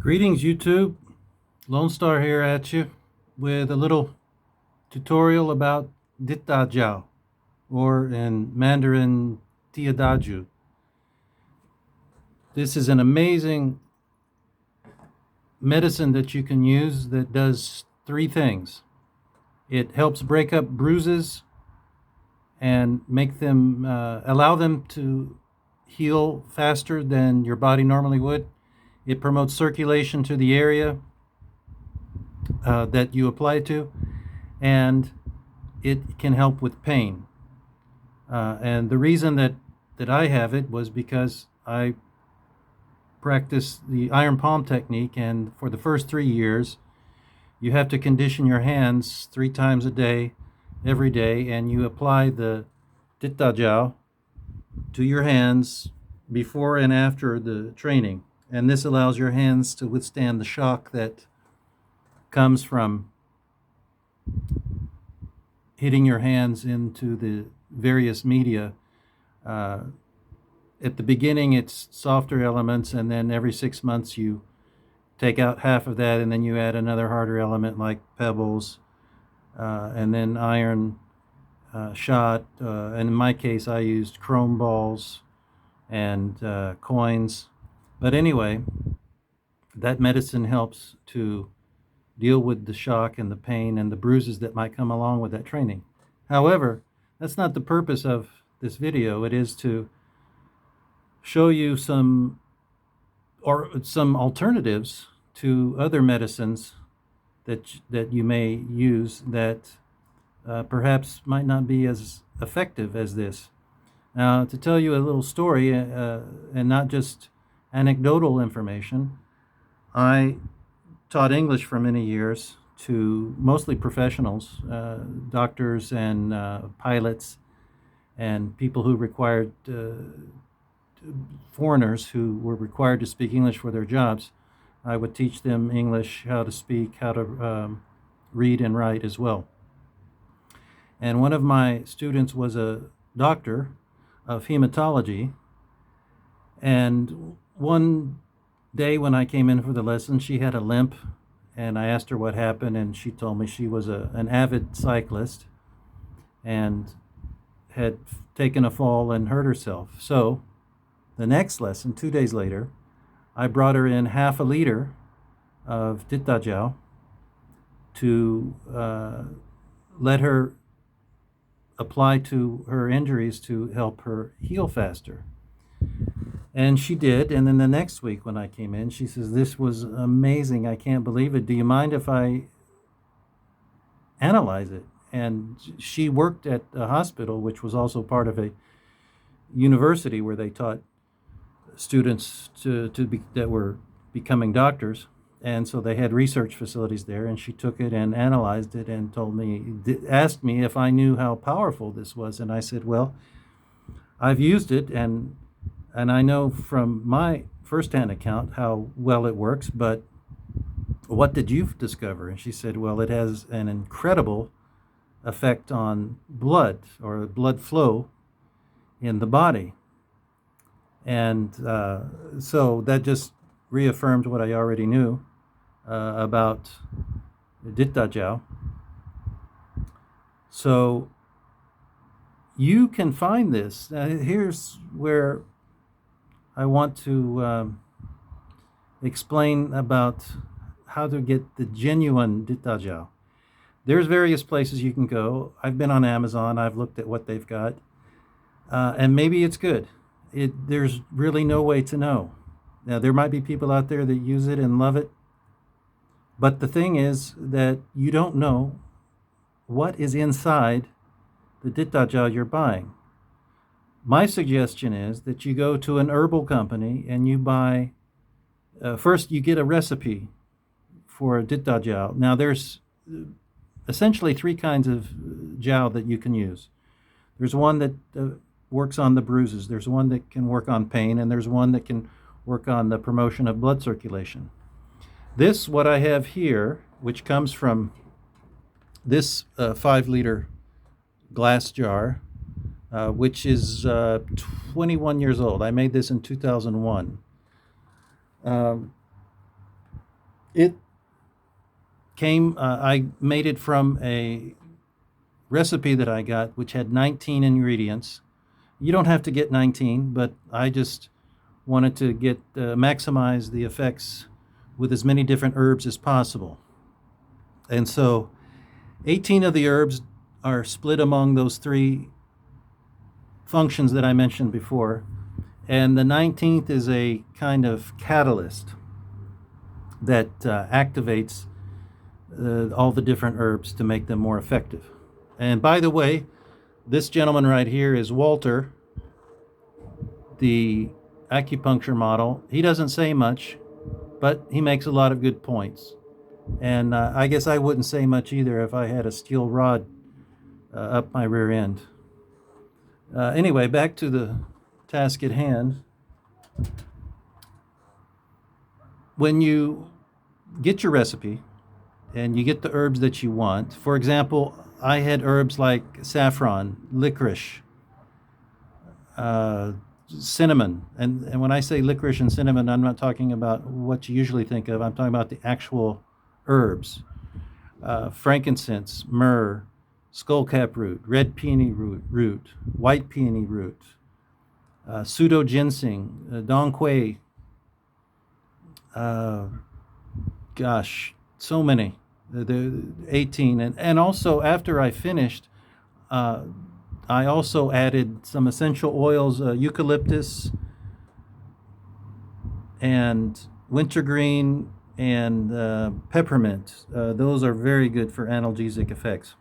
Greetings, YouTube. Lone Star here at you with a little tutorial about Dit Da Jow, or in Mandarin, Dit Da Jow. This is an amazing medicine that you can use that does three things. It helps break up bruises and make them allow them to heal faster than your body normally would. It promotes circulation to the area that you apply to, and it can help with pain. And the reason that I have it was because I practiced the iron palm technique, and for the first 3 years, you have to condition your hands 3 times a day, every day, and you apply the Dit Da Jow to your hands before and after the training. And this allows your hands to withstand the shock that comes from hitting your hands into the various media. At the beginning, it's softer elements, and then every 6 months you take out half of that, and then you add another harder element like pebbles, and then iron shot. And in my case, I used chrome balls and coins. But anyway, that medicine helps to deal with the shock and the pain and the bruises that might come along with that training. However, that's not the purpose of this video. It is to show you some alternatives to other medicines that you may use that perhaps might not be as effective as this. Now, to tell you a little story and not just anecdotal information, I taught English for many years to mostly professionals, doctors and pilots, and people who required foreigners who were required to speak English for their jobs. I would teach them English, how to speak, how to read and write as well. And one of my students was a doctor of hematology, and one day when I came in for the lesson, she had a limp, and I asked her what happened, and she told me she was an avid cyclist and had taken a fall and hurt herself. So the next lesson, 2 days later, I brought her in half a liter of Dit Da Jow to let her apply to her injuries to help her heal faster. And she did. And then the next week when I came in, she says, "This was amazing. I can't believe it. Do you mind if I analyze it?" And she worked at a hospital, which was also part of a university where they taught students that were becoming doctors. And so they had research facilities there, and she took it and analyzed it and asked me if I knew how powerful this was. And I said, well, I've used it, and I know from my firsthand account how well it works, but what did you discover? And she said, well, it has an incredible effect on blood, or blood flow in the body. And so that just reaffirmed what I already knew about Dit Da Jow. So you can find this. Here's where I want to explain about how to get the genuine Dit Da Jow. There's various places you can go. I've been on Amazon. I've looked at what they've got. And maybe it's good. There's really no way to know. Now, there might be people out there that use it and love it. But the thing is that you don't know what is inside the Dit Da Jow you're buying. My suggestion is that you go to an herbal company and you buy, first you get a recipe for a Dit Da Jow. Now there's essentially 3 kinds of jow that you can use. There's one that works on the bruises, there's one that can work on pain, and there's one that can work on the promotion of blood circulation. This, what I have here, which comes from this 5-liter glass jar, which is 21 years old. I made this in 2001. It came, I made it from a recipe that I got, which had 19 ingredients. You don't have to get 19, but I just wanted to get maximize the effects with as many different herbs as possible. And so 18 of the herbs are split among those three functions that I mentioned before. And the 19th is a kind of catalyst that activates all the different herbs to make them more effective. And by the way, this gentleman right here is Walter, the acupuncture model. He doesn't say much, but he makes a lot of good points. And I guess I wouldn't say much either if I had a steel rod up my rear end. Anyway, back to the task at hand. When you get your recipe and you get the herbs that you want, for example, I had herbs like saffron, licorice, cinnamon. And when I say licorice and cinnamon, I'm not talking about what you usually think of. I'm talking about the actual herbs. Frankincense, myrrh, skullcap root, red peony root, white peony root, pseudo ginseng, dong quai. Gosh, so many. The 18. And also, after I finished, I also added some essential oils, eucalyptus and wintergreen and peppermint. Those are very good for analgesic effects.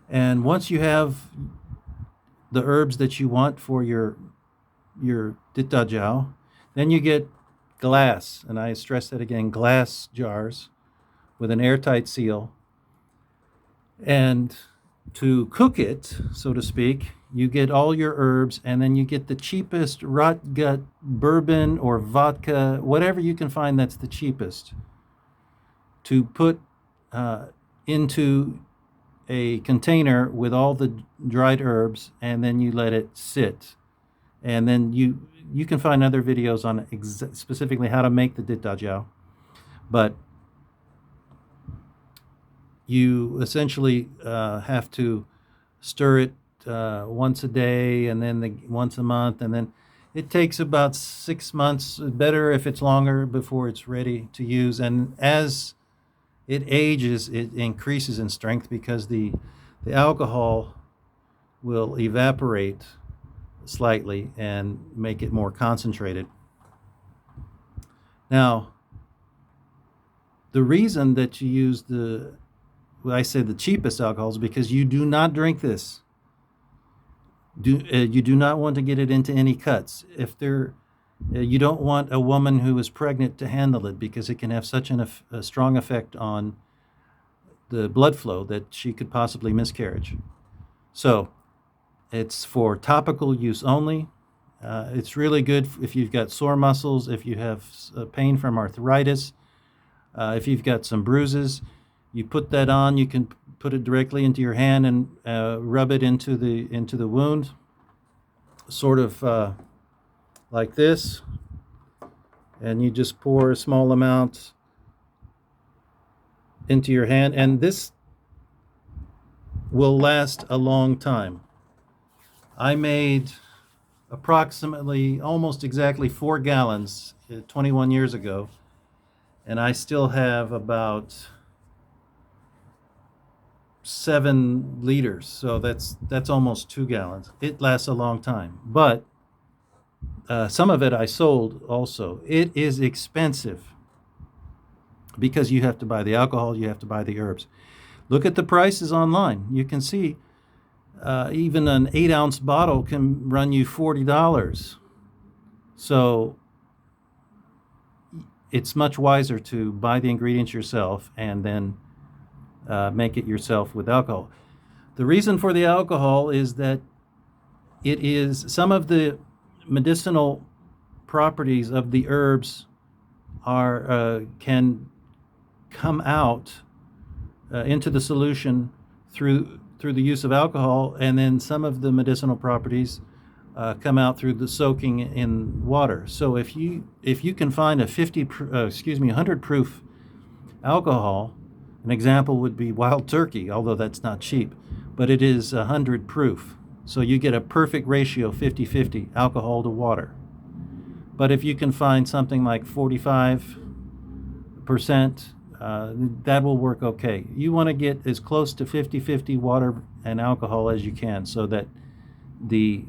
And once you have the herbs that you want for your Dit Da Jow, then you get glass, and I stress that again, glass jars with an airtight seal. And to cook it, so to speak, you get all your herbs, and then you get the cheapest rot gut bourbon or vodka, whatever you can find that's the cheapest, to put into a container with all the dried herbs, and then you let it sit. And then you can find other videos on specifically how to make the Dit Da Jow. But you essentially have to stir it once a day, and then once a month, and then it takes about 6 months, better if it's longer, before it's ready to use. And as it ages, it increases in strength because the alcohol will evaporate slightly and make it more concentrated. Now, the reason that you use I say the cheapest alcohols, because you do not drink this. You do not want to get it into any cuts. You don't want a woman who is pregnant to handle it, because it can have such a strong effect on the blood flow that she could possibly miscarriage. So it's for topical use only. It's really good if you've got sore muscles, if you have pain from arthritis, if you've got some bruises. You put that on. You can put it directly into your hand and rub it into the wound, sort of like this. And you just pour a small amount into your hand, and this will last a long time. I made approximately almost exactly 4 gallons 21 years ago, and I still have about 7 liters, so that's almost 2 gallons. It lasts a long time, but some of it I sold also. It is expensive because you have to buy the alcohol, you have to buy the herbs. Look at the prices online. You can see even an 8-ounce bottle can run you $40. So it's much wiser to buy the ingredients yourself and then make it yourself with alcohol. The reason for the alcohol is that it is some of the medicinal properties of the herbs can come out into the solution through the use of alcohol, and then some of the medicinal properties come out through the soaking in water. So if you can find a 100 proof alcohol, an example would be wild turkey, although that's not cheap, but it is 100 proof. So you get a perfect ratio, 50-50 alcohol to water. But if you can find something like 45%, that will work okay. You want to get as close to 50-50 water and alcohol as you can, so that the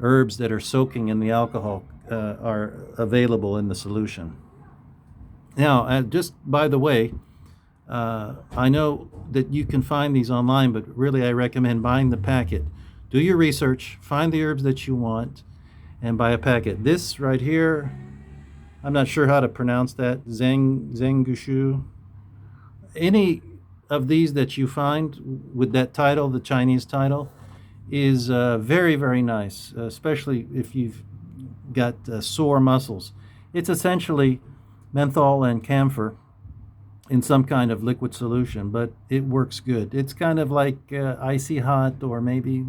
herbs that are soaking in the alcohol are available in the solution. Now, just by the way, I know that you can find these online, but really I recommend buying the packet. Do your research, find the herbs that you want, and buy a packet. This right here, I'm not sure how to pronounce that, Zengushu. Any of these that you find with that title, the Chinese title, is very, very nice, especially if you've got sore muscles. It's essentially menthol and camphor in some kind of liquid solution, but it works good. It's kind of like icy hot or maybe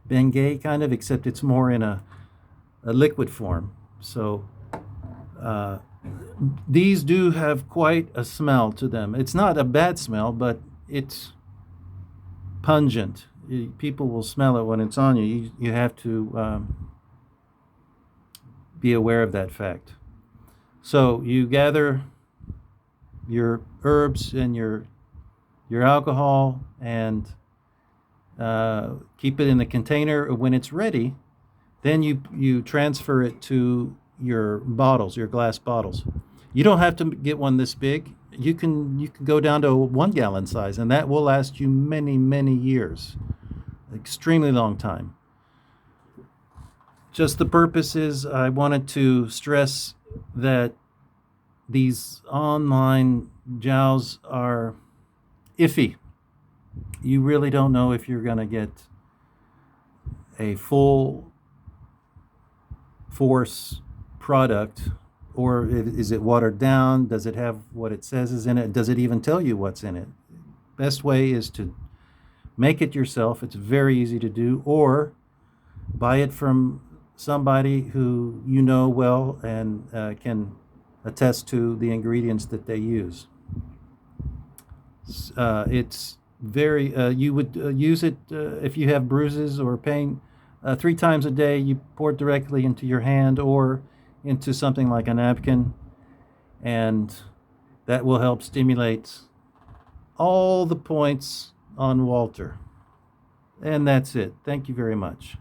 Bengay kind of, except it's more in a liquid form. So these do have quite a smell to them. It's not a bad smell, but it's pungent. People will smell it when it's on you. You have to be aware of that fact. So you gather your herbs and your alcohol and keep it in the container. When it's ready, then you transfer it to your bottles, your glass bottles. You don't have to get one this big. You can go down to a 1 gallon size, and that will last you many, many years. Extremely long time. Just the purpose is I wanted to stress that these online jows are iffy. You really don't know if you're going to get a full force product, or is it watered down? Does it have what it says is in it? Does it even tell you what's in it? Best way is to make it yourself. It's very easy to do, or buy it from somebody who you know well and can attest to the ingredients that they use. It's very, you would use it if you have bruises or pain 3 times a day. You pour it directly into your hand or into something like a napkin, and that will help stimulate all the points on Walter. And that's it. Thank you very much.